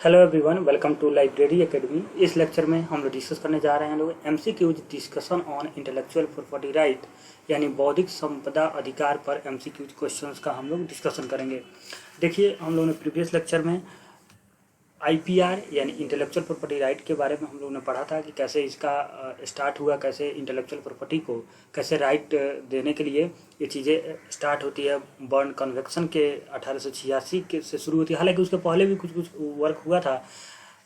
Hello everyone, welcome to library academy. इस lecture में हम लोग डिस्कस करने जा रहे हैं लोग MCQs discussion on intellectual property right, यानी बौद्धिक संपदा अधिकार पर एमसीक्यूज क्वेश्चंस का हम लोग डिस्कशन करेंगे। देखिए, हम लोगों ने प्रीवियस लेक्चर में आईपीआर यानी इंटेलेक्चुअल प्रॉपर्टी राइट के बारे में हम लोगों ने पढ़ा था कि कैसे इसका स्टार्ट हुआ, कैसे इंटेलेक्चुअल प्रॉपर्टी को कैसे राइट देने के लिए ये चीज़ें स्टार्ट होती है। बर्न कन्वेक्शन के 1886 के से शुरू होती है। हालांकि उसके पहले भी कुछ कुछ वर्क हुआ था,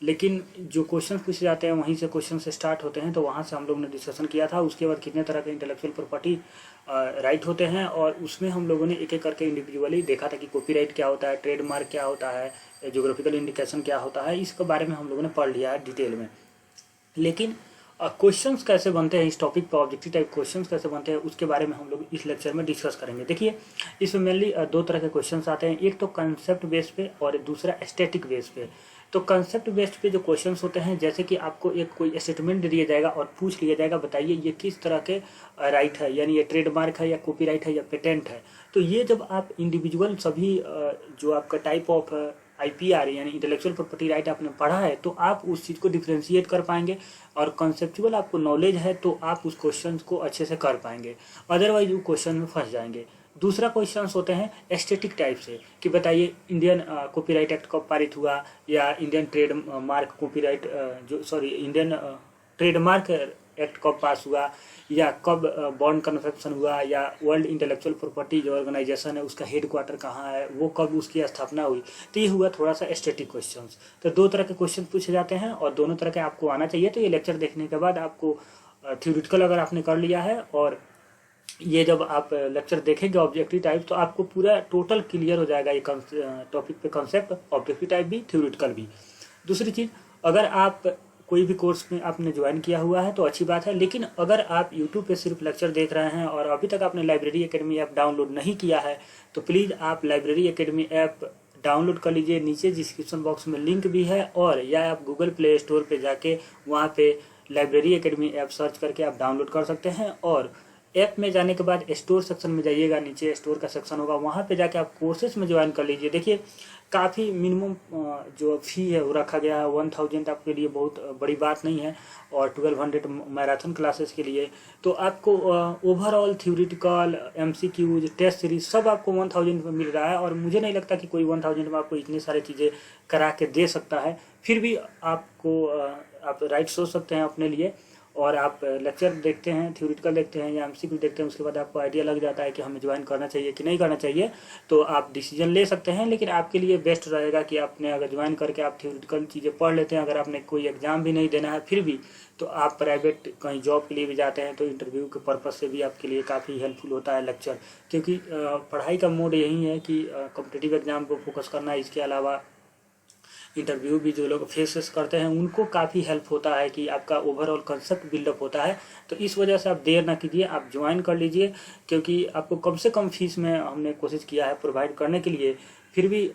लेकिन जो क्वेश्चन पूछे जाते हैं वहीं से क्वेश्चन से स्टार्ट होते हैं। तो वहाँ से हम लोग ने डिस्कशन किया था। उसके बाद कितने तरह के इंटेलेक्चुअल प्रॉपर्टी राइट होते हैं, और उसमें हम लोगों ने एक एक करके इंडिविजुअली देखा था कि कॉपीराइट क्या होता है, ट्रेडमार्क क्या होता है, ज्योग्राफिकल इंडिकेशन क्या होता है। इसके बारे में हम लोगों ने पढ़ लिया है डिटेल में। लेकिन क्वेश्चंस कैसे बनते हैं इस टॉपिक पर, ऑब्जेक्टिव टाइप क्वेश्चंस कैसे बनते हैं, उसके बारे में हम लोग इस लेक्चर में डिस्कस करेंगे। देखिए, इसमें मेनली दो तरह के क्वेश्चंस आते हैं, एक तो कंसेप्ट बेस पे और दूसरा स्टैटिक बेस पे। तो कंसेप्ट बेस्ड पे जो क्वेश्चंस होते हैं, जैसे कि आपको एक कोई स्टेटमेंट दे दिया जाएगा और पूछ लिया जाएगा बताइए ये किस तरह के राइट है, यानी ये ट्रेडमार्क है या कॉपीराइट है या पेटेंट है। तो ये जब आप इंडिविजुअल सभी जो आपका टाइप ऑफ आईपीआर यानी इंटेलेक्चुअल प्रॉपर्टी राइट आपने पढ़ा है, तो आप उस चीज़ को डिफ्रेंशिएट कर पाएंगे, और कॉन्सेप्चुअल आपको नॉलेज है तो आप उस क्वेश्चन को अच्छे से कर पाएंगे। अदरवाइज वो क्वेश्चन में फंस जाएंगे। दूसरा क्वेश्चंस होते हैं एस्थेटिक टाइप से, कि बताइए इंडियन कॉपीराइट एक्ट कब पारित हुआ, या Indian trade mark copyright Indian trademark act कब पास हुआ, या कब बॉर्न कन्वेक्शन हुआ, या वर्ल्ड इंटेलेक्चुअल प्रॉपर्टी जो ऑर्गेनाइजेशन है उसका हेड क्वार्टर कहाँ है, वो कब उसकी स्थापना हुई। तो ये हुआ थोड़ा सा एस्थेटिक क्वेश्चंस। तो दो तरह के क्वेश्चन पूछे जाते हैं और दोनों तरह के आपको आना चाहिए। तो ये लेक्चर देखने के बाद आपको थ्योरेटिकल अगर आपने कर लिया है, और ये जब आप लेक्चर देखेंगे ऑब्जेक्टिव टाइप, तो आपको पूरा टोटल क्लियर हो जाएगा ये टॉपिक पे, कॉन्सेप्ट ऑब्जेक्टिव टाइप भी थ्योरेटिकल भी। दूसरी चीज़, अगर आप कोई भी कोर्स में आपने ज्वाइन किया हुआ है तो अच्छी बात है, लेकिन अगर आप यूट्यूब पे सिर्फ लेक्चर देख रहे हैं और अभी तक आपने लाइब्रेरी एकेडमी ऐप डाउनलोड नहीं किया है, तो प्लीज़ आप लाइब्रेरी एकेडमी ऐप डाउनलोड कर लीजिए। नीचे डिस्क्रिप्शन बॉक्स में लिंक भी है, और या आप गूगल प्ले स्टोर पे जाके वहाँ पे लाइब्रेरी एकेडमी ऐप सर्च करके आप डाउनलोड कर सकते हैं। और ऐप में जाने के बाद स्टोर सेक्शन में जाइएगा, नीचे स्टोर का सेक्शन होगा, वहाँ पे जाके आप कोर्सेज में ज्वाइन कर लीजिए। देखिए, काफ़ी मिनिमम जो फ़ी है वो रखा गया है, 1000 आपके लिए बहुत बड़ी बात नहीं है, और 1200 मैराथन क्लासेस के लिए। तो आपको overall theoretical, MCQs, test series सब आपको 1000 में मिल रहा है, और मुझे नहीं लगता कि कोई 1000 में आपको इतनी सारी चीज़ें करा के दे सकता है। फिर भी आपको आप राइट सोच सकते हैं अपने लिए, और आप लेक्चर देखते हैं, थ्योरेटिकल देखते हैं या एमसीक्यू देखते हैं, उसके बाद आपको आइडिया लग जाता है कि हमें ज्वाइन करना चाहिए कि नहीं करना चाहिए, तो आप डिसीजन ले सकते हैं। लेकिन आपके लिए बेस्ट रहेगा कि आपने अगर ज्वाइन करके आप थ्योरेटिकल चीज़ें पढ़ लेते हैं। अगर आपने कोई एग्जाम भी नहीं देना है फिर भी, तो आप प्राइवेट कहीं जॉब के लिए भी जाते हैं, तो इंटरव्यू के पर्पज़ से भी आपके लिए काफ़ी हेल्पफुल होता है लेक्चर। क्योंकि पढ़ाई का मोड यही है कि कॉम्पिटिटिव एग्जाम को फोकस करना है। इसके अलावा इंटरव्यू भी जो लोग फेस करते हैं उनको काफ़ी हेल्प होता है कि आपका ओवरऑल कंसेप्ट बिल्डअप होता है। तो इस वजह से आप देर ना कीजिए, आप ज्वाइन कर लीजिए, क्योंकि आपको कम से कम फीस में हमने कोशिश किया है प्रोवाइड करने के लिए। फिर भी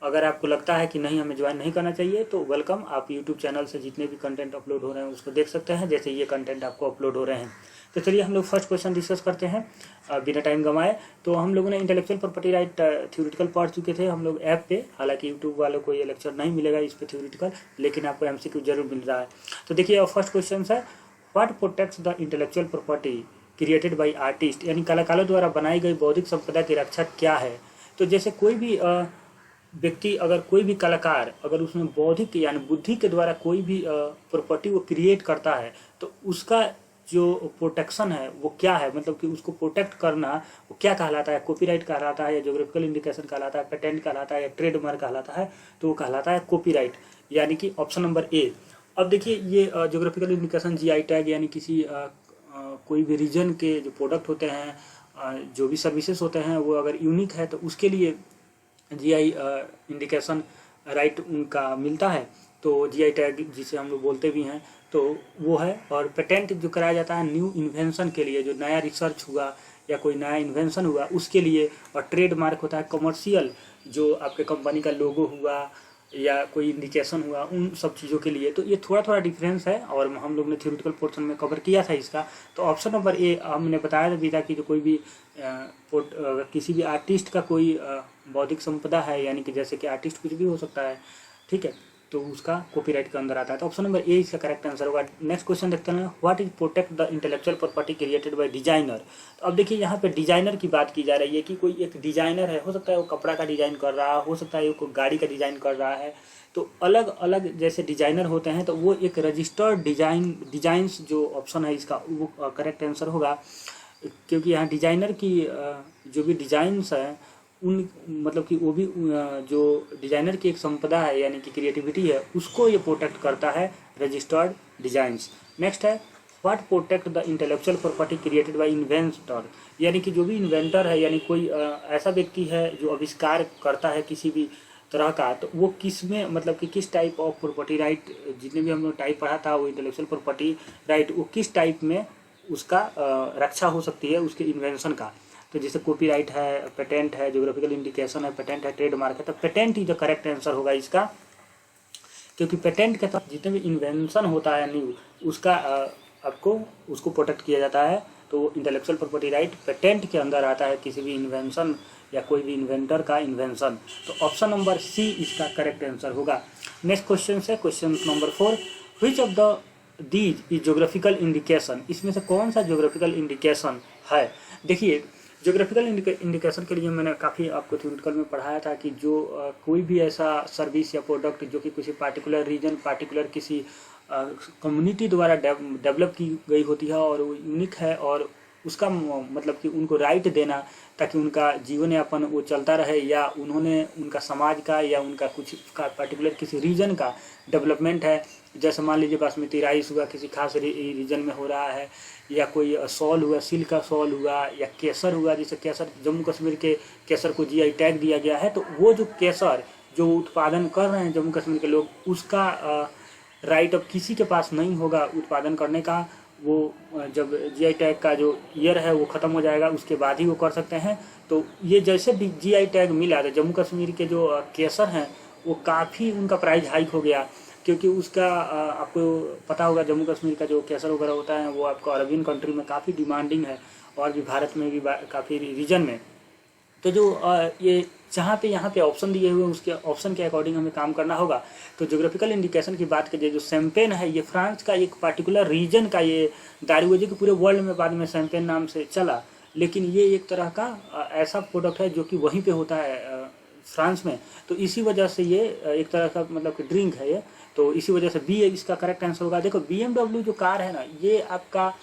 अगर आपको लगता है कि नहीं हमें ज्वाइन नहीं करना चाहिए, तो वेलकम, आप यूट्यूब चैनल से जितने भी कंटेंट अपलोड हो रहे हैं उसको देख सकते हैं, जैसे ये कंटेंट आपको अपलोड हो रहे हैं। तो चलिए हम लोग फर्स्ट क्वेश्चन डिस्कस करते हैं बिना टाइम गंवाए। तो हम लोगों ने इंटेलेक्चुअल प्रॉपर्टी राइट थ्योरेटिकल पढ़ चुके थे हम लोग ऐप पे। हालांकि यूट्यूब वालों को ये लेक्चर नहीं मिलेगा इस पे थ्योरेटिकल, लेकिन आपको एमसीक्यू जरूर मिल रहा है। तो देखिए, फर्स्ट क्वेश्चन है, what protects the intellectual property created by artist, यानी कलाकारों द्वारा बनाई गई बौद्धिक संपदा की रक्षा क्या है। तो जैसे कोई भी व्यक्ति, अगर कोई भी कलाकार अगर उसमें बौद्धिक यानी बुद्धि के द्वारा कोई भी प्रॉपर्टी वो क्रिएट करता है, तो उसका जो प्रोटेक्शन है वो क्या है, मतलब कि उसको प्रोटेक्ट करना वो क्या कहलाता है, कॉपीराइट कहलाता है, या ज्योग्राफिकल इंडिकेशन कहलाता है, पेटेंट कहलाता है, या ट्रेडमार्क कहलाता है। तो वो कहलाता है कॉपीराइट, यानी कि ऑप्शन नंबर ए। अब देखिए, ये ज्योग्राफिकल इंडिकेशन, जीआई टैग, यानी किसी कोई भी रीजन के जो प्रोडक्ट होते हैं, जो भी सर्विसेज होते हैं, वो अगर यूनिक है तो उसके लिए जीआई इंडिकेशन राइट उनका मिलता है। तो जीआई टैग जिसे हम लोग बोलते भी हैं, तो वो है। और पेटेंट जो कराया जाता है न्यू इन्वेंशन के लिए, जो नया रिसर्च हुआ या कोई नया इन्वेंशन हुआ उसके लिए। और ट्रेडमार्क होता है कमर्शियल, जो आपके कंपनी का लोगो हुआ या कोई इंडिकेशन हुआ, उन सब चीज़ों के लिए। तो ये थोड़ा थोड़ा डिफरेंस है, और हम लोग ने थ्योरेटिकल पोर्शन में कवर किया था इसका। तो ऑप्शन नंबर ए हमने बताया भी था कि जो कोई भी किसी भी आर्टिस्ट का कोई बौद्धिक संपदा है, यानी कि जैसे कि आर्टिस्ट कुछ भी हो सकता है, ठीक है, तो उसका कॉपीराइट के अंदर आता है। तो ऑप्शन नंबर ए इसका करेक्ट आंसर होगा। नेक्स्ट क्वेश्चन देखते हैं, what is protect the intellectual property created by designer. तो अब देखिए यहाँ पे डिजाइनर की बात की जा रही है कि कोई एक डिजाइनर है, हो सकता है वो कपड़ा का डिजाइन कर रहा है, हो सकता है वो कोई गाड़ी का डिजाइन कर रहा है। तो अलग अलग जैसे डिजाइनर होते हैं, तो वो एक रजिस्टर्ड डिजाइंस जो ऑप्शन है इसका वो करेक्ट आंसर होगा, क्योंकि यहाँ डिजाइनर की जो भी डिजाइंस है उन मतलब कि वो भी जो डिजाइनर की एक संपदा है यानी कि क्रिएटिविटी है उसको ये प्रोटेक्ट करता है, रजिस्टर्ड डिजाइंस। नेक्स्ट है, what protect the intellectual property created by inventor, यानी कि जो भी इन्वेंटर है यानी कोई ऐसा व्यक्ति है जो आविष्कार करता है किसी भी तरह का, तो वो किस में मतलब कि किस टाइप ऑफ प्रॉपर्टी राइट, जितने भी हम लोग टाइप पढ़ा था वो इंटेलेक्चुअल प्रॉपर्टी राइट वो किस टाइप में उसका रक्षा हो सकती है उसके इन्वेंशन का। तो जैसे कॉपीराइट है, पेटेंट है, ज्योग्राफिकल इंडिकेशन है, पेटेंट है, ट्रेडमार्क है। तो पेटेंट ही जो करेक्ट आंसर होगा इसका, क्योंकि पेटेंट के तहत जितने भी इन्वेंशन होता है न्यू उसका आपको उसको प्रोटेक्ट किया जाता है। तो इंटेलेक्चुअल प्रॉपर्टी राइट पेटेंट के अंदर आता है, किसी भी इन्वेंशन या कोई भी इन्वेंटर का इन्वेंशन। तो ऑप्शन नंबर सी इसका करेक्ट आंसर होगा। नेक्स्ट क्वेश्चन है question number 4, which of the these is geographical indication, इसमें से कौन सा ज्योग्राफिकल इंडिकेशन है। देखिए ज्योग्राफिकल इंडिकेशन के लिए मैंने काफ़ी आपको थ्योरेटिकल में पढ़ाया था कि जो कोई भी ऐसा सर्विस या प्रोडक्ट जो कि किसी पार्टिकुलर रीजन पार्टिकुलर किसी कम्युनिटी द्वारा डेवलप की गई होती है और वो यूनिक है और उसका मतलब कि उनको राइट देना ताकि उनका जीवन यापन वो चलता रहे या उन्होंने उनका समाज का या उनका कुछ का पार्टिकुलर किसी रीजन का डेवलपमेंट है। जैसे मान लीजिए बासमती राइस हुआ किसी खास रीजन में हो रहा है, या कोई सॉल हुआ, सिल्क का सॉल हुआ, या केसर हुआ, जैसे केसर जम्मू कश्मीर के केसर को जीआई टैग दिया गया है। तो वो जो केसर जो उत्पादन कर रहे हैं जम्मू कश्मीर के लोग, उसका राइट अब किसी के पास नहीं होगा उत्पादन करने का। वो जब जीआई टैग का जो ईयर है वो ख़त्म हो जाएगा उसके बाद ही वो कर सकते हैं। तो ये जैसे जीआई टैग मिला तो जम्मू कश्मीर के जो केसर हैं वो काफ़ी उनका प्राइस हाइक हो गया, क्योंकि उसका आपको पता होगा जम्मू कश्मीर का जो केसर वगैरह होता है वो आपको अरबियन कंट्री में काफ़ी डिमांडिंग है और भी भारत में भी काफ़ी रीजन में। तो जो ये जहाँ पे यहाँ पे ऑप्शन दिए हुए हैं उसके ऑप्शन के अकॉर्डिंग हमें काम करना होगा। तो ज्योग्राफिकल इंडिकेशन की बात करिए, जो शैंपेन है ये फ्रांस का एक पार्टिकुलर रीजन का ये दारू है जो कि पूरे वर्ल्ड में बाद में शैंपेन नाम से चला, लेकिन ये एक तरह का ऐसा प्रोडक्ट है जो कि वहीं पे होता है फ्रांस में। तो इसी वजह से ये एक तरह का मतलब कि ड्रिंक है ये, तो इसी वजह से बी इसका करेक्ट आंसर होगा। देखो BMW जो कार है ना ये आपका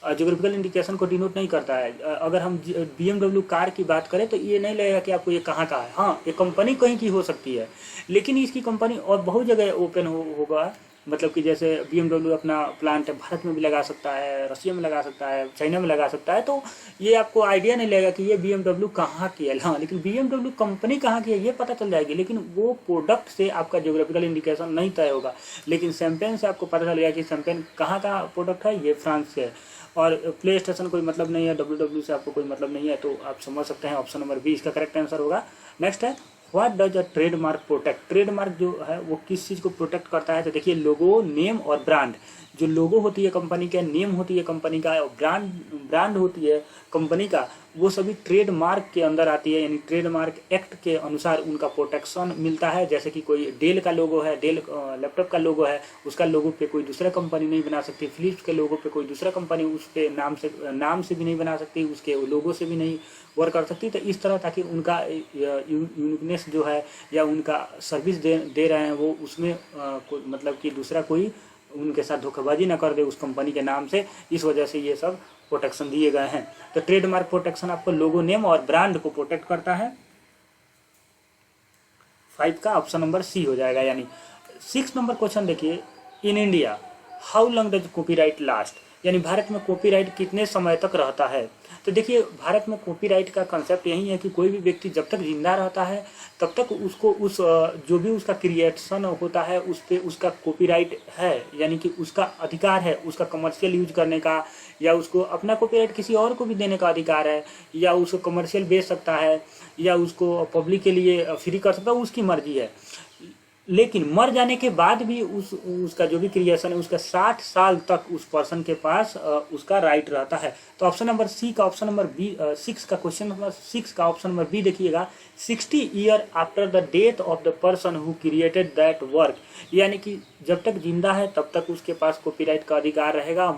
ज्योग्राफिकल इंडिकेशन को डिनोट नहीं करता है। अगर हम BMW कार की बात करें तो ये नहीं लगेगा कि आपको ये कहाँ का है। हाँ, ये कंपनी कहीं की हो सकती है, लेकिन इसकी कंपनी और बहुत जगह ओपन होगा। मतलब कि जैसे BMW अपना प्लांट भारत में भी लगा सकता है, रशिया में लगा सकता है, चाइना में लगा सकता है। तो ये आपको आइडिया नहीं लगेगा कि ये BMW कहाँ की है। हाँ, लेकिन BMW कंपनी कहाँ की है ये पता चल जाएगी, लेकिन वो प्रोडक्ट से आपका ज्योग्राफिकल इंडिकेशन नहीं तय होगा। लेकिन शैंपेन से आपको पता चल गया कि शैंपेन कहाँ का प्रोडक्ट है, ये फ्रांस से है। और प्ले स्टेशन कोई मतलब नहीं है, WW से आपको कोई मतलब नहीं है, तो आप समझ सकते हैं ऑप्शन नंबर बी इसका करेक्ट आंसर होगा। नेक्स्ट है, what does a trademark protect, trademark जो है वो किस चीज़ को प्रोटेक्ट करता है। तो देखिए लोगो, नेम और ब्रांड। जो लोगो होती है कंपनी का, नेम होती है कंपनी का और ब्रांड होती है कंपनी का, वो सभी ट्रेडमार्क के अंदर आती है, यानी ट्रेडमार्क एक्ट के अनुसार उनका प्रोटेक्शन मिलता है। जैसे कि कोई डेल का लोगो है, डेल लैपटॉप का लोगो है, उसका लोगो पे कोई दूसरा कंपनी नहीं बना सकती। फिलिप्स के लोगो पे कोई दूसरा कंपनी उस पे नाम से भी नहीं बना सकती, उसके लोगो से भी नहीं वर्क कर सकती। तो इस तरह ताकि उनका यूनिकनेस जो है या उनका सर्विस दे रहे हैं वो उसमें मतलब कि दूसरा कोई उनके साथ धोखेबाजी ना कर दे उस कंपनी के नाम से। इस वजह से ये सब प्रोटेक्शन दिए गए हैं। तो ट्रेडमार्क प्रोटेक्शन आपको लोगो, नेम और ब्रांड को प्रोटेक्ट करता है। 5 का ऑप्शन नंबर सी हो जाएगा। यानी 6 नंबर क्वेश्चन देखिए, in India how long does copyright last, यानी भारत में कॉपीराइट कितने समय तक रहता है। तो देखिए भारत में कॉपीराइट का कंसेप्ट यही है कि कोई भी व्यक्ति जब तक जिंदा रहता है तब तक उसको उस जो भी उसका क्रिएशन होता है उस पर उसका कॉपीराइट है, यानी कि उसका अधिकार है उसका कमर्शियल यूज करने का, या उसको अपना कॉपीराइट किसी और को भी देने का अधिकार है, या उसको कमर्शियल बेच सकता है, या उसको पब्लिक के लिए फ्री कर सकता है, उसकी मर्जी है। लेकिन मर जाने के बाद भी उसका जो भी क्रिएशन है उसका 60 साल तक उस पर्सन के पास उसका राइट रहता है। तो ऑप्शन नंबर सी का ऑप्शन नंबर बी 6 का क्वेश्चन नंबर 6 का ऑप्शन नंबर बी देखिएगा, 60 year after the death of the person who created that work, यानी कि जब तक जिंदा है तब तक उसके पास कॉपीराइट का अधिकार रहेगा,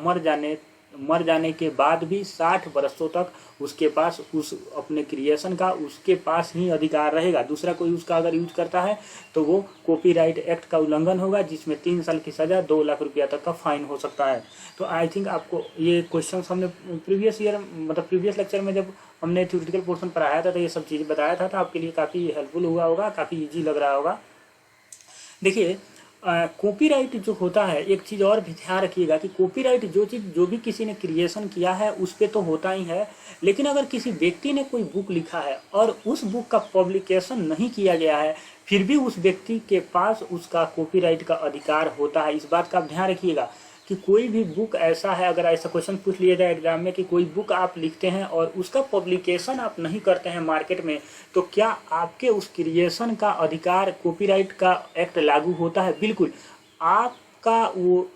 मर जाने के बाद भी 60 वर्षों तक उसके पास उस अपने क्रिएशन का उसके पास ही अधिकार रहेगा। दूसरा कोई उसका अगर यूज करता है तो वो कॉपीराइट एक्ट का उल्लंघन होगा, जिसमें 3 साल की सज़ा 2 लाख रुपया तक का फाइन हो सकता है। तो आई थिंक आपको ये क्वेश्चन हमने प्रीवियस लेक्चर में जब हमने थ्योरेटिकल पोर्शन पढ़ाया था तो ये सब चीज़ बताया था, तो आपके लिए काफ़ी हेल्पफुल हुआ होगा, काफ़ी ईजी लग रहा होगा। देखिए कॉपीराइट जो होता है, एक चीज़ और भी ध्यान रखिएगा कि कॉपीराइट जो भी किसी ने क्रिएशन किया है उस पर तो होता ही है, लेकिन अगर किसी व्यक्ति ने कोई बुक लिखा है और उस बुक का पब्लिकेशन नहीं किया गया है, फिर भी उस व्यक्ति के पास उसका कॉपीराइट का अधिकार होता है। इस बात का आप ध्यान रखिएगा कि कोई भी बुक ऐसा है, अगर ऐसा क्वेश्चन पूछ लिया जाए एग्जाम में कि कोई बुक आप लिखते हैं और उसका पब्लिकेशन आप नहीं करते हैं मार्केट में, तो क्या आपके उस क्रिएशन का अधिकार कॉपीराइट का एक्ट लागू होता है? बिल्कुल। आपका वो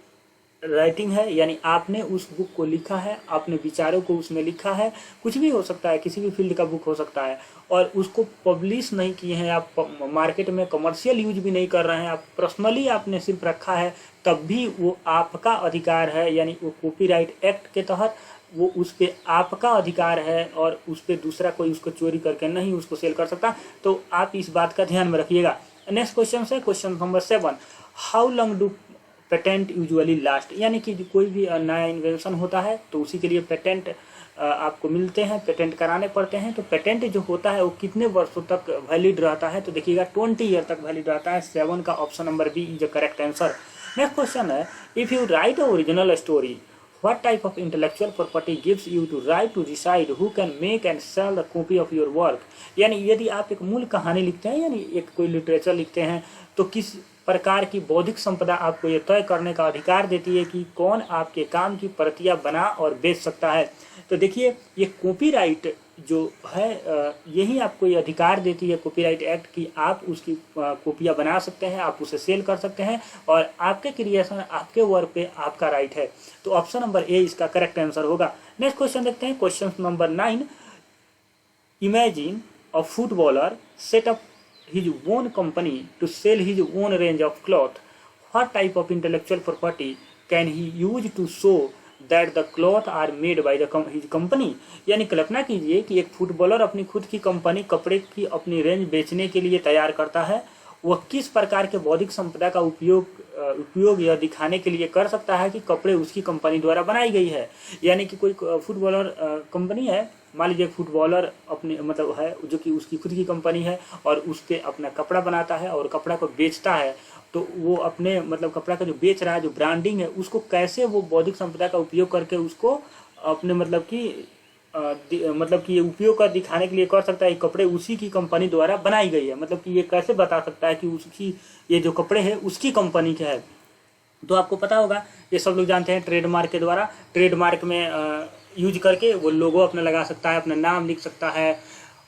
राइटिंग है, यानी आपने उस बुक को लिखा है, आपने विचारों को उसमें लिखा है, कुछ भी हो सकता है, किसी भी फील्ड का बुक हो सकता है, और उसको पब्लिश नहीं किए हैं आप, मार्केट में कमर्शियल यूज भी नहीं कर रहे हैं, आप पर्सनली आपने सिर्फ रखा है, तब भी वो आपका अधिकार है, यानी वो कॉपीराइट एक्ट के तहत वो उस पर आपका अधिकार है और उस पर दूसरा कोई उसको चोरी करके नहीं उसको सेल कर सकता। तो आप इस बात का ध्यान में रखिएगा। नेक्स्ट क्वेश्चन है question number 7, how long do patent usually last, यानी कि कोई भी नया इन्वेंशन होता है तो उसी के लिए पेटेंट आपको मिलते हैं, पेटेंट कराने पड़ते हैं। तो पेटेंट जो होता है वो कितने वर्षों तक वैलिड रहता है? तो देखिएगा 20 ईयर तक वैलिड रहता है। 7 का option number B is the correct answer. Next question है, if you write a original story, what type of intellectual property gives you to right to decide who can make and sell the copy of your work, यानी यदि आप एक मूल कहानी लिखते हैं, यानी एक कोई लिटरेचर लिखते हैं, तो किस प्रकार की बौद्धिक संपदा आपको ये तय करने का अधिकार देती है कि कौन आपके काम की प्रतियां बना और बेच सकता है? तो देखिए ये कॉपीराइट जो है यही आपको ये अधिकार देती है, कॉपीराइट एक्ट, की आप उसकी कॉपियां बना सकते हैं, आप उसे सेल कर सकते हैं और आपके क्रिएशन आपके वर्क पे आपका राइट है। तो ऑप्शन नंबर ए इसका करेक्ट आंसर होगा। नेक्स्ट क्वेश्चन देखते हैं, question number 9, imagine a footballer set up his own company to sell his own range of cloth. What type of intellectual property can he use to show that the cloth are made by his company? यानी कल्पना कीजिए कि एक footballer अपनी खुद की company कपड़े की अपनी रेंज बेचने के लिए तैयार करता है। वह किस प्रकार के बौद्धिक संपदा का उपयोग यह दिखाने के लिए कर सकता है कि कपड़े उसकी कंपनी द्वारा बनाई गई है? यानी कि कोई फुटबॉलर कंपनी है, मान लीजिए फुटबॉलर अपने मतलब है जो कि उसकी खुद की कंपनी है और उस पर अपना कपड़ा बनाता है और कपड़ा को बेचता है, तो वो अपने मतलब कपड़ा का जो बेच रहा है, जो ब्रांडिंग है, उसको कैसे वो बौद्धिक संपदा का उपयोग करके उसको अपने मतलब कि ये उपयोग कर दिखाने के लिए कर सकता है कपड़े उसी की कंपनी द्वारा बनाई गई है, मतलब कि ये कैसे बता सकता है कि उसकी ये जो कपड़े हैं उसकी कंपनी के है? तो आपको पता होगा, ये सब लोग जानते हैं, ट्रेडमार्क के द्वारा, ट्रेडमार्क में यूज करके वो लोगो अपना लगा सकता है, अपना नाम लिख सकता है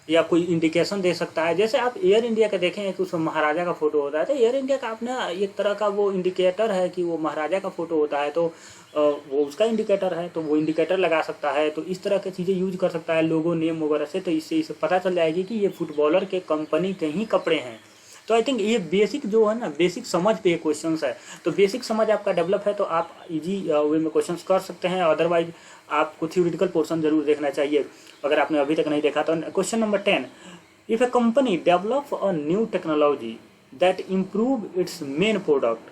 या कोई इंडिकेशन दे सकता है। जैसे आप एयर इंडिया का देखें कि उसमें महाराजा का फोटो होता है, तो एयर इंडिया का अपना एक तरह का वो इंडिकेटर है कि वो महाराजा का फोटो होता है, तो वो उसका इंडिकेटर है, तो वो इंडिकेटर लगा सकता है। तो इस तरह की चीज़ें यूज कर सकता है लोगो नेम वगैरह से, तो इससे इसे पता चल जाएगी कि ये फुटबॉलर के कंपनी के ही कपड़े हैं। तो आई थिंक ये बेसिक जो है ना, बेसिक समझ पे ये क्वेश्चंस है। तो बेसिक समझ आपका डेवलप है तो आप इजी वे में क्वेश्चंस कर सकते हैं, अदरवाइज आपको थ्योरेटिकल पोर्शन जरूर देखना चाहिए अगर आपने अभी तक नहीं देखा। तो question number 10, if A company develop a new technology that improve it's main product,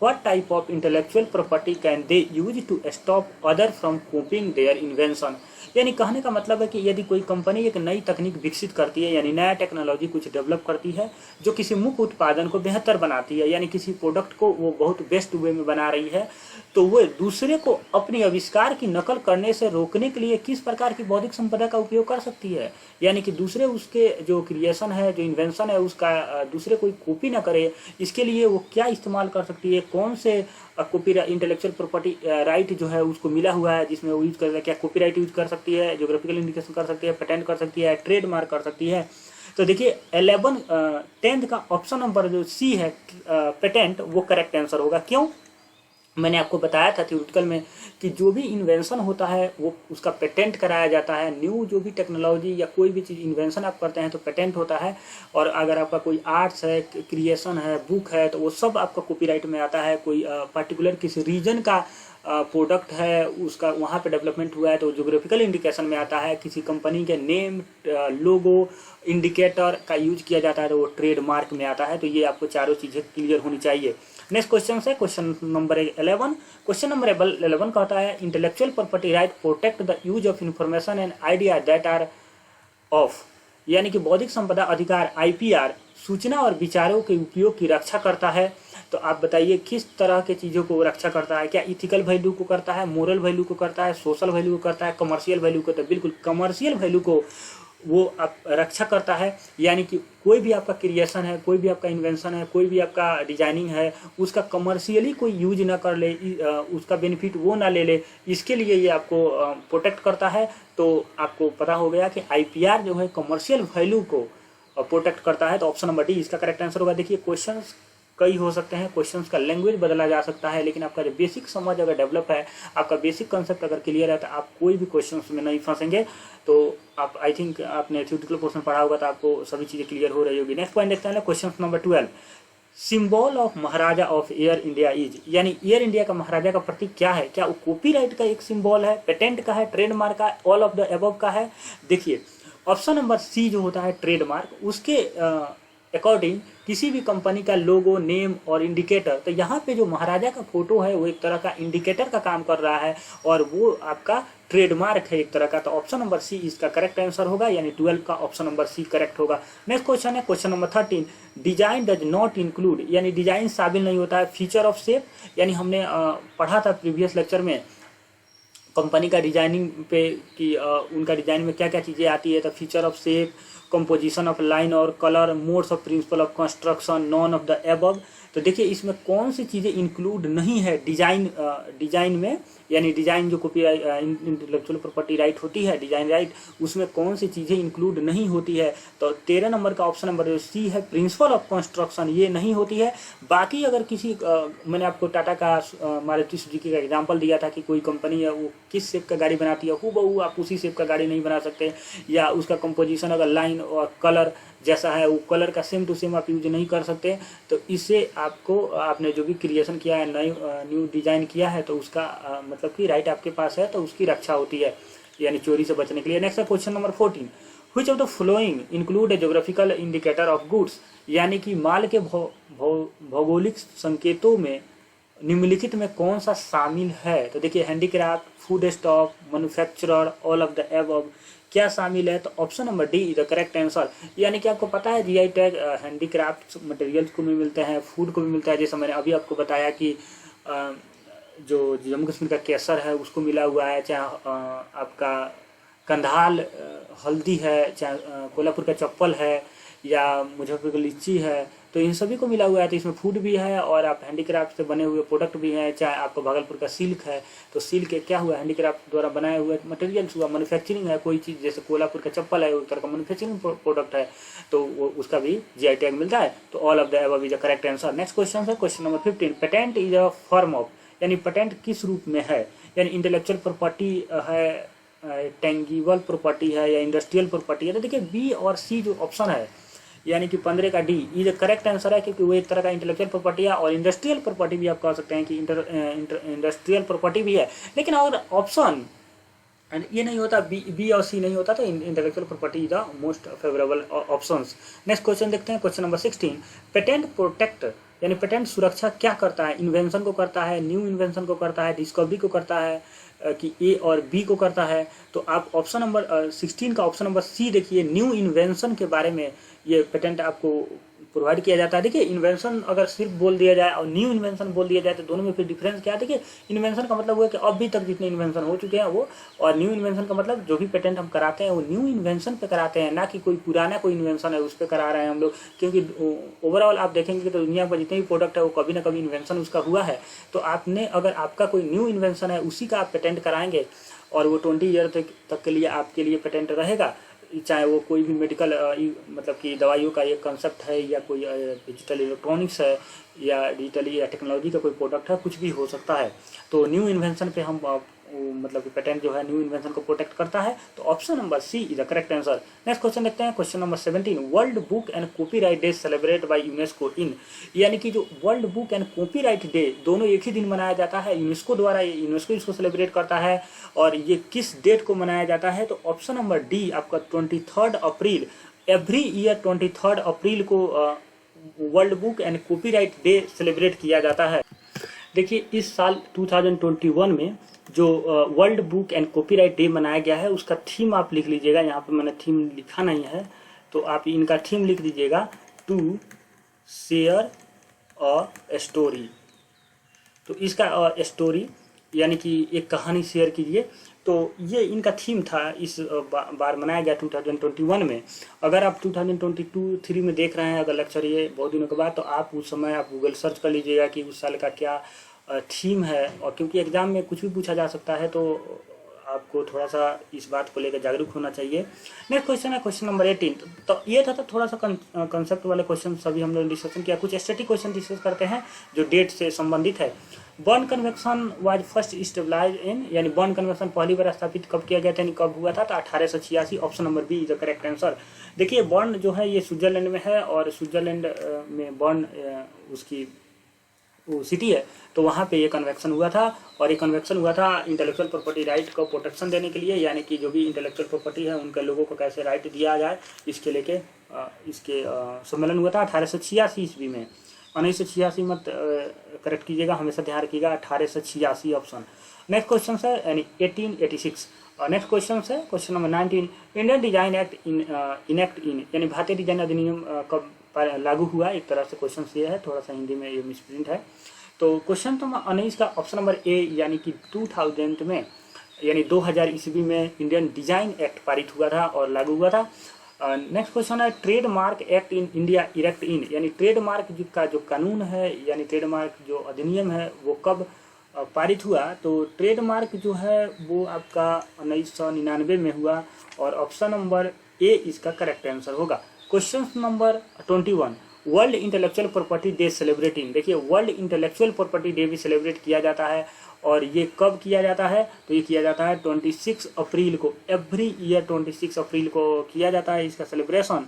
what type of intellectual property can they use to stop other from copying their invention? यानी कहने का मतलब है कि यदि कोई कंपनी एक नई तकनीक विकसित करती है, यानी नया टेक्नोलॉजी कुछ डेवलप करती है जो किसी मुख्य उत्पादन को बेहतर बनाती है, यानी किसी प्रोडक्ट को वो बहुत बेस्ट वे में बना रही है, तो वो दूसरे को अपनी आविष्कार की नकल करने से रोकने के लिए किस प्रकार की बौद्धिक संपदा का उपयोग कर सकती है? यानी कि दूसरे उसके जो क्रिएशन है, जो इन्वेंशन है, उसका दूसरे कोई कॉपी ना करे, इसके लिए वो क्या इस्तेमाल कर सकती है? कौन से कॉपीराइट इंटेलेक्चुअल प्रॉपर्टी राइट जो है उसको मिला हुआ है जिसमें वो यूज कर, क्या कॉपीराइट यूज कर सकती है, ज्योग्राफिकल इंडिकेशन कर सकती है, पेटेंट कर सकती है, ट्रेडमार्क कर सकती है? तो देखिए 10th का ऑप्शन नंबर जो सी है पेटेंट, वो करेक्ट आंसर होगा। क्यों? मैंने आपको बताया था थ्योरेटिकल में कि जो भी इन्वेंशन होता है वो उसका पेटेंट कराया जाता है। न्यू जो भी टेक्नोलॉजी या कोई भी चीज़ इन्वेंशन आप करते हैं तो पेटेंट होता है। और अगर आपका कोई आर्ट्स है, क्रिएशन है, बुक है, तो वो सब आपका कॉपीराइट में आता है। कोई पर्टिकुलर किसी रीजन का प्रोडक्ट है, उसका वहाँ पे डेवलपमेंट हुआ है तो जोग्राफिकल इंडिकेशन में आता है। किसी कंपनी के नेम, लोगो, इंडिकेटर का यूज किया जाता है तो वो ट्रेडमार्क में आता है। तो ये आपको चारों चीज़ें क्लियर होनी चाहिए। नेक्स्ट क्वेश्चन है क्वेश्चन नंबर 11। क्वेश्चन नंबर 11 कहता है intellectual property right protect the use of information and idea that are of, यानी कि बौद्धिक संपदा अधिकार IPR सूचना और विचारों के उपयोग की रक्षा करता है। तो आप बताइए किस तरह के चीज़ों को रक्षा करता है? क्या इथिकल वैल्यू को करता है, मोरल वैल्यू को करता है, सोशल वैल्यू को करता है, कमर्शियल वैल्यू को? तो बिल्कुल कमर्शियल वैल्यू को वो आप रक्षा करता है। यानी कि कोई भी आपका क्रिएशन है, कोई भी आपका इन्वेंशन है, कोई भी आपका डिजाइनिंग है, उसका कमर्शियली कोई यूज ना कर ले, उसका बेनिफिट वो ना ले ले, इसके लिए ये आपको प्रोटेक्ट करता है। तो आपको पता हो गया कि IPR जो है कमर्शियल वैल्यू को प्रोटेक्ट करता है। तो ऑप्शन नंबर डी इसका करेक्ट आंसर होगा। देखिए क्वेश्चंस कई हो सकते हैं, क्वेश्चंस का लैंग्वेज बदला जा सकता है, लेकिन आपका जो बेसिक समझ अगर डेवलप है, आपका बेसिक कंसेप्ट अगर क्लियर है, तो आप कोई भी क्वेश्चंस में नहीं फंसेंगे। तो आप आई थिंक आपने थ्योरेटिकल पोर्शन पढ़ा होगा तो आपको सभी चीज़ें क्लियर हो रही होगी। नेक्स्ट पॉइंट देखते हैं question number 12। Symbol of Maharaja of air India is, यानी एयर इंडिया का महाराजा का प्रतीक क्या है? क्या वो कॉपीराइट का एक सिंबल है, पेटेंट का है, ट्रेडमार्क का, ऑल ऑफ द अबव का है? देखिए ऑप्शन नंबर सी जो होता है ट्रेडमार्क, उसके अकॉर्डिंग किसी भी कंपनी का लोगो, नेम और इंडिकेटर, तो यहाँ पे जो महाराजा का फोटो है वो एक तरह का इंडिकेटर का काम कर रहा है और वो आपका ट्रेडमार्क है एक तरह का। तो ऑप्शन नंबर सी इसका करेक्ट आंसर होगा, यानी 12 का ऑप्शन नंबर सी करेक्ट होगा। नेक्स्ट क्वेश्चन है question number 13। Design does not include, यानी डिजाइन शामिल नहीं होता है फीचर ऑफ शेप, यानी हमने पढ़ा था प्रीवियस लेक्चर में कंपनी का डिजाइनिंग पे कि उनका डिजाइन में क्या क्या चीज़ें आती है। तो feature of shape, composition of line और colour, modes of principle of construction, none of the above. तो देखिए इसमें कौन सी चीज़ें इंक्लूड नहीं है डिजाइन में, यानी डिजाइन जो कॉपीराइट इंटेलेक्चुअल प्रॉपर्टी राइट होती है, डिजाइन राइट, उसमें कौन सी चीज़ें इंक्लूड नहीं होती है। तो 13 नंबर का ऑप्शन नंबर सी है, प्रिंसिपल ऑफ कंस्ट्रक्शन, ये नहीं होती है। बाकी अगर किसी मैंने आपको टाटा का, मारुति सुजुकी का एग्जांपल दिया था कि कोई कंपनी है वो किस शेप का गाड़ी बनाती है, हूबहू आप उसी शेप का गाड़ी नहीं बना सकते, या उसका कंपोजिशन अगर लाइन और कलर जैसा है वो कलर का सेम टू सेम आप यूज नहीं कर सकते। तो इससे आपको, आपने जो भी क्रिएशन किया है, न्यू डिजाइन किया है, तो उसका मतलब कि राइट आपके पास है, तो उसकी रक्षा होती है, यानी चोरी से बचने के लिए। नेक्स्ट है question number 14। Which of the following include A geographical indicator of goods, यानी कि माल के भौगोलिक संकेतों में निम्नलिखित में कौन सा शामिल है? तो देखिए handicraft, food stock, manufacturer, all of the above, क्या शामिल है? तो option number D is the correct answer. यानी कि आपको पता है GI टैग हैंडीक्राफ्ट मटेरियल्स को भी मिलते हैं, फूड को भी मिलता है। जैसे मैंने अभी आपको बताया कि जो जम्मू कश्मीर का केसर है उसको मिला हुआ है, चाहे आपका कंधाल हल्दी है, चाहे कोल्हापुर का चप्पल है, या मुजफ्फरपुर की लीची है, तो इन सभी को मिला हुआ है। तो इसमें फूड भी है और आप हैंडीक्राफ्ट से बने हुए प्रोडक्ट भी हैं। चाहे आपका भागलपुर का सिल्क है, तो सिल्क क्या हुआ, हैंडीक्राफ्ट द्वारा बनाए हुए मटेरियल्स हुआ, मैन्युफैक्चरिंग है कोई चीज़। जैसे कोल्हापुर का चप्पल है, उस तरह का मैन्युफैक्चरिंग प्रोडक्ट है, तो वो उसका भी GI टैग मिलता है। तो all of the above is the correct answer. Next question है question number 15। Patent is a form of, यानी पेटेंट किस रूप में है? यानी इंटेलेक्चुअल प्रॉपर्टी है, टेंगिबल प्रॉपर्टी है, या इंडस्ट्रियल प्रॉपर्टी है? तो देखिए बी और सी जो ऑप्शन है, यानी कि 15 का डी इज करेक्ट आंसर है, क्योंकि वो एक तरह का इंटेलेक्चुअल प्रॉपर्टी है और इंडस्ट्रियल प्रॉपर्टी भी आप कह सकते हैं कि इंडस्ट्रियल प्रॉपर्टी भी है। लेकिन अगर ऑप्शन ये नहीं होता, बी और सी नहीं होता, तो intellectual property is the most favourable options. Next question देखते हैं क्वेश्चन नंबर 16। पेटेंट प्रोटेक्ट, यानी पेटेंट सुरक्षा क्या करता है? इन्वेंशन को करता है, न्यू इन्वेंशन को करता है, डिस्कवरी को करता है, कि ए और बी को करता है? तो आप ऑप्शन नंबर 16 का ऑप्शन नंबर सी देखिए, न्यू इन्वेंशन के बारे में ये पेटेंट आपको प्रोवाइड किया जाता है। देखिए इन्वेंशन अगर सिर्फ बोल दिया जाए और न्यू इन्वेंशन बोल दिया जाए तो दोनों में फिर डिफरेंस क्या है? देखिए इन्वेंशन का मतलब वो है कि अभी तक जितने इन्वेंशन हो चुके हैं वो, और न्यू इन्वेंशन का मतलब जो भी पेटेंट हम कराते हैं वो न्यू इन्वेंशन पे कराते हैं, ना कि कोई पुराना कोई इन्वेंशन है उस पर करा रहे हैं हम लोग। क्योंकि ओवरऑल आप देखेंगे तो दुनिया पर जितने भी प्रोडक्ट है वो कभी ना कभी इन्वेंशन उसका हुआ है। तो आपने अगर आपका कोई न्यू इन्वेंशन है उसी का आप पेटेंट कराएंगे और वो 20 ईयर तक के लिए आपके लिए पेटेंट रहेगा, चाहे वो कोई भी मेडिकल मतलब कि दवाइयों का एक कंसेप्ट है, या कोई डिजिटल इलेक्ट्रॉनिक्स है, या डिजिटली या टेक्नोलॉजी का कोई प्रोडक्ट है, कुछ भी हो सकता है। तो न्यू इन्वेंशन पे हम मतलब कि पेटेंट जो है न्यू इन्वेंशन को प्रोटेक्ट करता है। तो option number C is the correct answer. Next question देखते हैं, question number 17। World book and copyright day celebrate by UNESCO in, यानी कि जो world book and copyright day दोनों एक ही दिन मनाया जाता है यूनेस्को द्वारा, यूनेस्को इसको सेलिब्रेट करता है। और ये किस डेट को मनाया जाता है? तो ऑप्शन नंबर डी आपका 23 अप्रैल। एवरी ईयर 23 अप्रैल को world book and copyright day celebrate किया जाता है। देखिए इस साल 2021 में जो world book and copyright day मनाया गया है, उसका थीम आप लिख लीजिएगा। यहाँ पे मैंने थीम लिखा नहीं है, तो आप इनका थीम लिख दीजिएगा, टू शेयर अ स्टोरी। तो इसका स्टोरी यानी कि एक कहानी शेयर कीजिए। तो ये इनका थीम था, इस बार मनाया गया 2021 में। अगर आप 2022-23 में देख रहे हैं अगर लेक्चर ये बहुत दिनों के बाद, तो आप उस समय आप गूगल सर्च कर लीजिएगा कि उस साल का क्या थीम है। और क्योंकि एग्जाम में कुछ भी पूछा जा सकता है, तो आपको थोड़ा सा इस बात को लेकर जागरूक होना चाहिए। नेक्स्ट क्वेश्चन है क्वेश्चन नंबर 18। तो ये था तो थोड़ा सा कंसेप्ट वाले क्वेश्चन सभी हम लोग डिस्कशन किया। कुछ स्टैटिक क्वेश्चन डिस्कस करते हैं जो डेट से संबंधित है। Berne convention was first stabilize in, यानी बर्न कन्वेक्शन पहली बार स्थापित कब किया गया था, यानी कब हुआ था? तो 1886। Option number B is the correct answer. देखिए बर्न जो है ये स्विट्जरलैंड में है, और स्विट्जरलैंड में बर्न उसकी वो सिटी है, तो वहाँ पे ये कन्वेक्शन हुआ था। और ये कन्वेक्शन हुआ था इंटेलेक्चुअल प्रॉपर्टी राइट को प्रोटेक्शन देने के लिए, यानी कि जो भी इंटेलेक्चुअल प्रॉपर्टी है उनके लोगों को कैसे राइट दिया जाए, इसके लेके इसके सम्मेलन हुआ था 1886 ईस्वी में। 1986 मत करेक्ट कीजिएगा, हमेशा ध्यान रखिएगा 1886 ऑप्शन। नेक्स्ट क्वेश्चन है यानी 1886। नेक्स्ट क्वेश्चन है question number 19। Indian design act enact in, यानी भारतीय डिजाइन अधिनियम कब लागू हुआ? एक तरह से क्वेश्चन ये है, थोड़ा सा हिंदी में ये मिसप्रिंट है। तो क्वेश्चन नंबर 19 का ऑप्शन नंबर ए यानी कि 2000 में, यानी 2000 ईस्वी में इंडियन डिजाइन एक्ट पारित हुआ था और लागू हुआ था। नेक्स्ट क्वेश्चन है trademark act in India enact in, यानी ट्रेडमार्क का जो कानून है, यानी ट्रेडमार्क जो अधिनियम है वो कब पारित हुआ? तो ट्रेडमार्क जो है वो आपका 1999 में हुआ, और ऑप्शन नंबर ए इसका करेक्ट आंसर होगा। Question number 21। World intellectual property day celebrating, देखिए वर्ल्ड इंटेलेक्चुअल प्रॉपर्टी डे भी सेलिब्रेट किया जाता है, और ये कब किया जाता है? तो ये किया जाता है 26 अप्रैल को। एवरी ईयर 26 अप्रैल को किया जाता है इसका सेलिब्रेशन।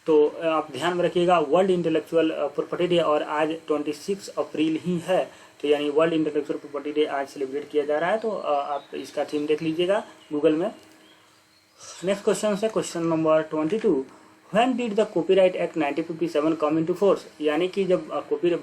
तो आप ध्यान में रखिएगा वर्ल्ड इंटेलेक्चुअल प्रॉपर्टी डे, और आज 26 अप्रैल ही है, तो यानी वर्ल्ड इंटेलेक्चुअल प्रॉपर्टी डे आज सेलिब्रेट किया जा रहा है। तो आप इसका थीम देख लीजिएगा गूगल में। नेक्स्ट क्वेश्चन है question number 22। When did the copyright act 1957 come into force, यानी कि जब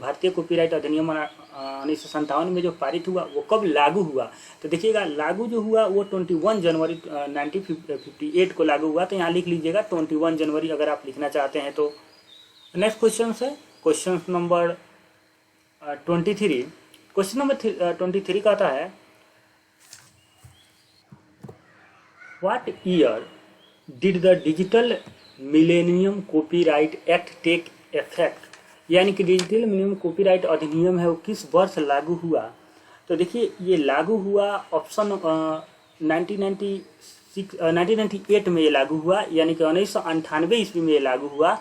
भारतीय कॉपीराइट अधिनियम 1957 में जो पारित हुआ वो कब लागू हुआ? तो देखिएगा लागू जो हुआ वो 21 जनवरी 1958 को लागू हुआ। तो यहाँ लिख लीजिएगा 21 जनवरी अगर आप लिखना चाहते हैं तो। नेक्स्ट क्वेश्चन है क्वेश्चन नंबर 23। क्वेश्चन नंबर 23 कहता है what year did the digital millennium copyright act take effect, यानी कि डिजिटल मिलेनियम कॉपीराइट अधिनियम है वो किस वर्ष लागू हुआ? तो देखिए ये लागू हुआ ऑप्शन 1998 में ये लागू हुआ, यानी कि 1998 ईस्वी में ये लागू हुआ।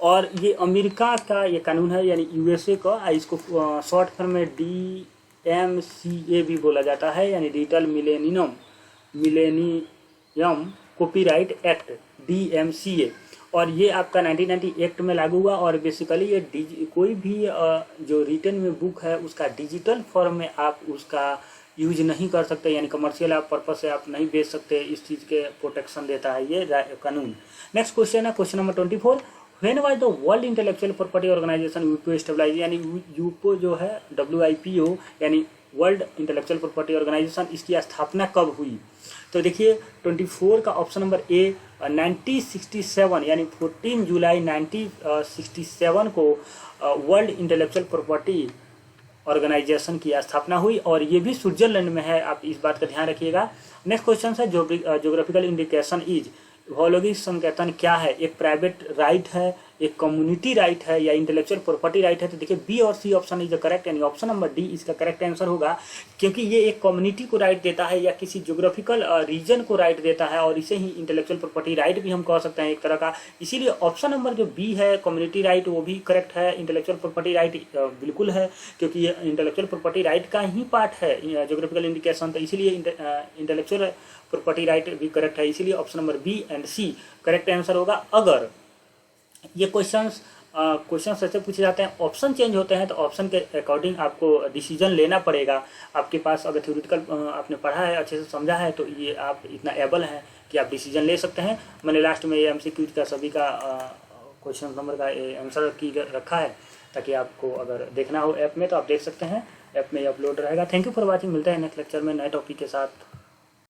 और ये अमेरिका का ये कानून है, यानी यूएसए का। इसको शॉर्ट फॉर्म में DMCA भी बोला जाता है, यानी digital millennium copyright act DMCA। और ये आपका 1998 एक्ट में लागू हुआ। और बेसिकली ये कोई भी जो रिटन में बुक है उसका डिजिटल फॉर्म में आप उसका यूज नहीं कर सकते, यानी कमर्शियल आप पर्पज से आप नहीं बेच सकते। इस चीज़ के प्रोटेक्शन देता है ये कानून। नेक्स्ट क्वेश्चन है question number 24। When was the world intellectual property organization WIPO stabilise, यानी WIPO जो है WIPO यानी वर्ल्ड इंटेलेक्चुअल प्रॉपर्टी ऑर्गेनाइजेशन, इसकी स्थापना कब हुई? तो देखिए 24 का ऑप्शन नंबर ए 1967 यानी 14 जुलाई 1967 को वर्ल्ड इंटेलेक्चुअल प्रॉपर्टी ऑर्गेनाइजेशन की स्थापना हुई, और ये भी स्विट्जरलैंड में है। आप इस बात का ध्यान रखिएगा। नेक्स्ट क्वेश्चन है ज्योग्राफिकल इंडिकेशन इज, भौगोलिक संकेतन क्या है? एक प्राइवेट राइट है, एक कम्युनिटी राइट है या इंटेलेक्चुअल प्रॉपर्टी राइट है, तो देखिए बी और C option is the correct, यानी ऑप्शन नंबर डी इसका करेक्ट आंसर होगा, क्योंकि ये एक कम्युनिटी को राइट देता है या किसी ज्योग्राफिकल रीजन को राइट देता है, और इसे ही इंटेलेक्चुअल प्रॉपर्टी राइट भी हम कह सकते हैं एक तरह का। इसीलिए ऑप्शन नंबर जो बी है कम्युनिटी राइट वो भी करेक्ट है। इंटेलेक्चुअल प्रॉपर्टी राइट बिल्कुल है, क्योंकि ये इंटेलेक्चुअल प्रॉपर्टी राइट का ही पार्ट है ज्योग्राफिकल इंडिकेशन, तो इसीलिए इंटेलेक्चुअल प्रॉपर्टी राइट भी करेक्ट है। इसीलिए option number B and C correct answer होगा। अगर ये क्वेश्चंस ऐसे पूछे जाते हैं, ऑप्शन चेंज होते हैं, तो ऑप्शन के अकॉर्डिंग आपको डिसीजन लेना पड़ेगा। आपके पास अगर थ्योरेटिकल आपने पढ़ा है, अच्छे से समझा है, तो ये आप इतना एबल हैं कि आप डिसीजन ले सकते हैं। मैंने लास्ट में ये MCQ का सभी का क्वेश्चन नंबर का आंसर की रखा है, ताकि आपको अगर देखना हो ऐप में तो आप देख सकते हैं, ऐप में अपलोड रहेगा। Thank you for watching. मिलते हैं नेक्स्ट लेक्चर में नए टॉपिक के साथ।